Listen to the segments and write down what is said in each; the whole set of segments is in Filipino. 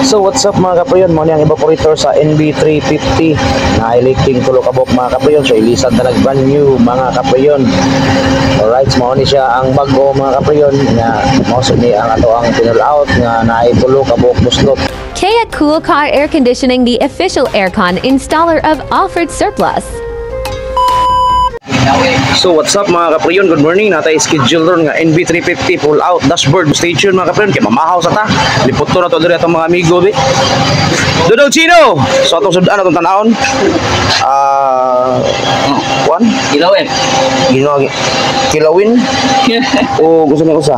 So what's up mga kaprayon, mo niyang evaporator sa NB350 na leaking tulo kabok mga kaprayon. So ilisan na brand new mga kaprayon. Alright, mo ni siya ang bago mga kaprayon nga mo ni ang ato ang pinul out nga naay tulo kabok buslot. Kaya Cool Car Air Conditioning, the official aircon installer of Offered Surplus. So what's up mga kaprayon, good morning. Natay schedule ron nga NB350 full out dashboard station mga kaprayon, kay mamahaw sa ta lipot to na to diri atong mga amigo bi Dudong Chino. So atong sudan atong tanahon one kilawin o gusto niyo usa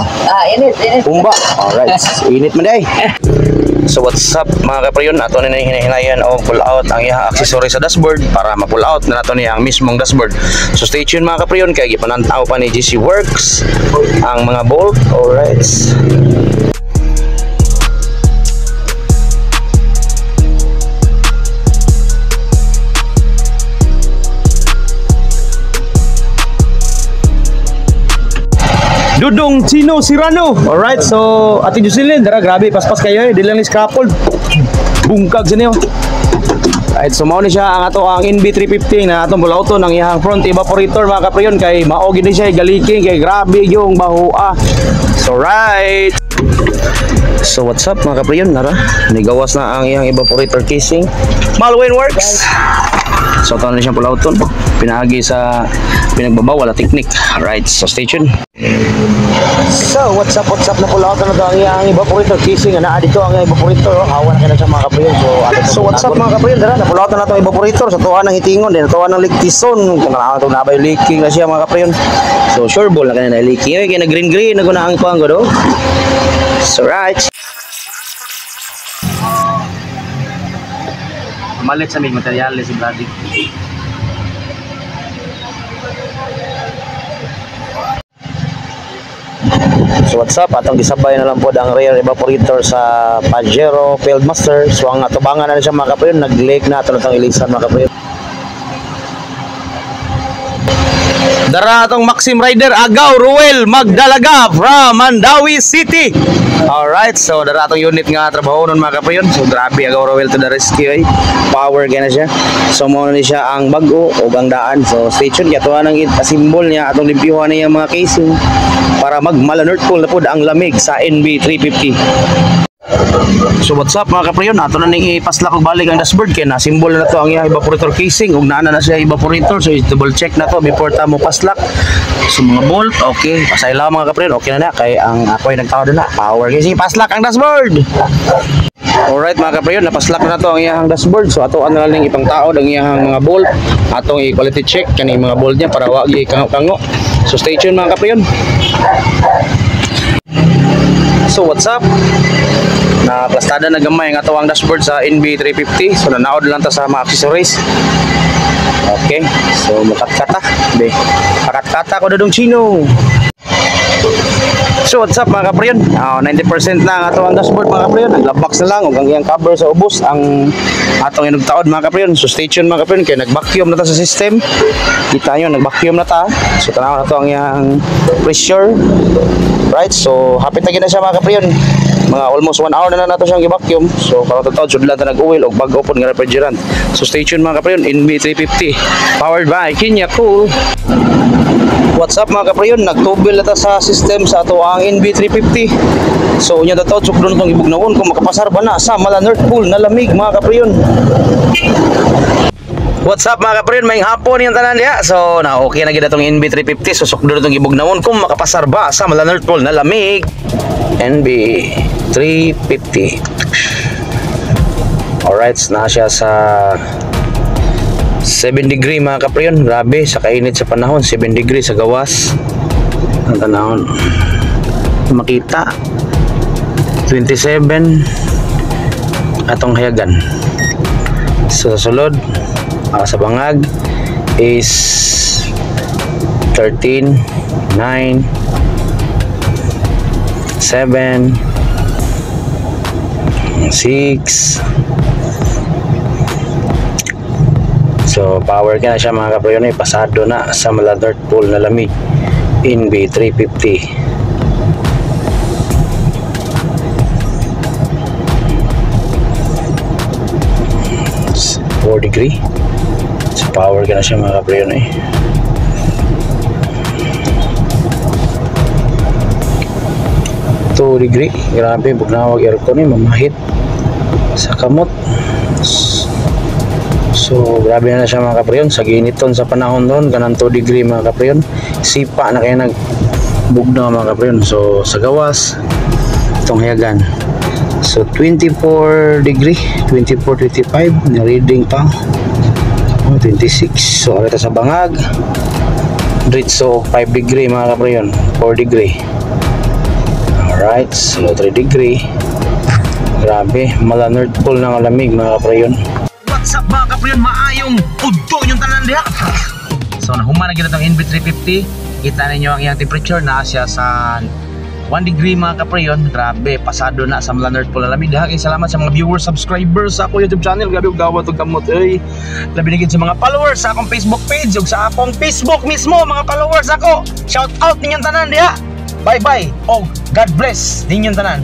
Init. umba. Alright, init man day. So what's up mga kaprayon, ato na hinahinayan o pull out ang iyang accessory sa dashboard para ma-pull out na nato niya ang mismong dashboard. So stay tuned mga kaprayon, kay gipanantaw pa ni GC Works ang mga bolt. Alright. Dudong Chino Sirano. Alright, so Ate Jocelyn, dara grabe paspas kayo di lang ni scaffold. Bungkag sa niyo. Alright, so mao ni siya ang ato ang NB350 na atong bulauto ng iyang front evaporator mga kaprayon, kay mao gid siya galiking kay grabe yung bahua. So right. So what's up mga kaprayon, nara nigawas na ang iyang evaporator casing. Malwin Works. So ito na siyang pulauton, pinagi sa pinagbabaw, wala technique. Alright, so stay tuned. So what's up na pulauton na ito ang iyang evaporator casing na dito ang evaporator. Hawa na kaya siya mga kaprayon. So what's up mga kaprayon, dara napulauton na itong evaporator sa tuwa ng hitingon, din tuwa ng liktison kung nakakatong nabay leaking na siya mga kaprayon. So sure ball na kanina leaking, kaya na green na guna ang pang do. So right, malit sa may materyales si Brady. So what's up, atong gisabay na lang po ang rear evaporator sa Pajero Fieldmaster. So ang atubangan na siya mga kaprayon, nag-leak na ito natang ilisan mga kaprayon. Dara atong Maxim Rider Agaw Ruel Magdalaga from Mandawi City. Alright, so dara atong unit nga trabaho nun mga kaprayon. So grabe Agaw Ruel to the rescue, power kaya na siya. So mo ni siya ang bago o ang daan. So stay tuned, kaya nang simbol niya atong limpyuhan niya mga casing para mag-North Pole na po ang lamig sa NB350. So what's up mga kaprayon, ato na ning ipaslak og balik ang dashboard kay na simbol na to ang iyang evaporator casing ug naa na siya evaporator. So double check na to before ta mo paslak. So mga bolt okay, pasay lang mga kaprayon, okay na kay ang ako'y nagtawad na power kasi paslak ang dashboard. Alright mga kaprayon, napaslak na to ang iyang dashboard. So ato na lang ipang taod ang iyang mga bolt, atong i-quality check kani mga bolt niya para wa gi kango-kango. So stay tuned mga kaprayon. So what's up, na plastada na gamay ang atawang dashboard sa NB350. So nanaod lang ta sa mga accessories. Okay, so makatkata be makatkata ko Dudong Chino. So what's up mga kaprayon, 90% na ang atawang dashboard mga kaprayon. Naglabox na lang ug ang iyang cover sa ubos ang atong inugtaod mga kaprayon. So stay tuned mga kaprayon, kay nag-vacuum na ta sa system. Kita nyo, nag-vacuum na ta. So tanaw na to ang iyang pressure. Right, so hapit na gina siya mga kaprayon. Mga almost 1 hour na nato siyang i-vacuum. So karon ta taod sudlan ta nag-oil og bag open nga refrigerant. So stay tuned mga kaprayon, NB350 powered by Kenya Cool. What's up mga kaprayon, nagtubil na ta sa system sa ato ang NB350. So unya daw sukdon tong ibugnawon kung makapasar ba na sa North Pole na lamig mga kaprayon. What's up mga kaprayon, may hapon yung tanan diya. So na okay na gid atong NB350. So sukdon tong ibugnawon kung makapasar ba sa North Pole na lamig. NB350. Alright, na siya sa 7 degree mga kaprayon. Grabe sa kainit sa panahon, 7 degree sa gawas ang tanahon. Makita 27 atong hayagan. So sa sulod sa bangag is 13, 9, 7, 6. So power ka na siya mga kaprayon, pasado na sa North Pole na lamig NB350. 4 degree. So power ka na siya mga kapreyon eh. Degree, grabe, bugnawag aircon eh, mamahit sa kamot. So grabe na siya mga kapreyon, sa giniton sa panahon doon, ganang 2 degree mga kapreyon, sipa na kaya nagbugnaw mga kapreyon. So sa gawas, itong hayagan, so 24 degree, 24, 25, na-reading pa, 26, so alita sa bangag, dritso 5 degree mga kapreyon, 4 degree. Alright, so 3 degree. Grabe, mala North Pole ng alamig mga kapreyon. What's up mga kapreyon? Maayong udto yung tanan diha. So nahuman na kita itong NB350. Kita ninyo ang iyang temperature na siya sa 1 degree mga kapreyon. Grabe, pasado na sa mala North Pole ng alamig. Kaya salamat sa mga viewers, subscribers sa ako YouTube channel. Grabe, gawat o gamot. Labi na sa mga followers sa akong Facebook page ug sa akong Facebook mismo mga followers ako. Shout out ninyong tanan diha. Bye bye. Oh, God bless ninyong tanan.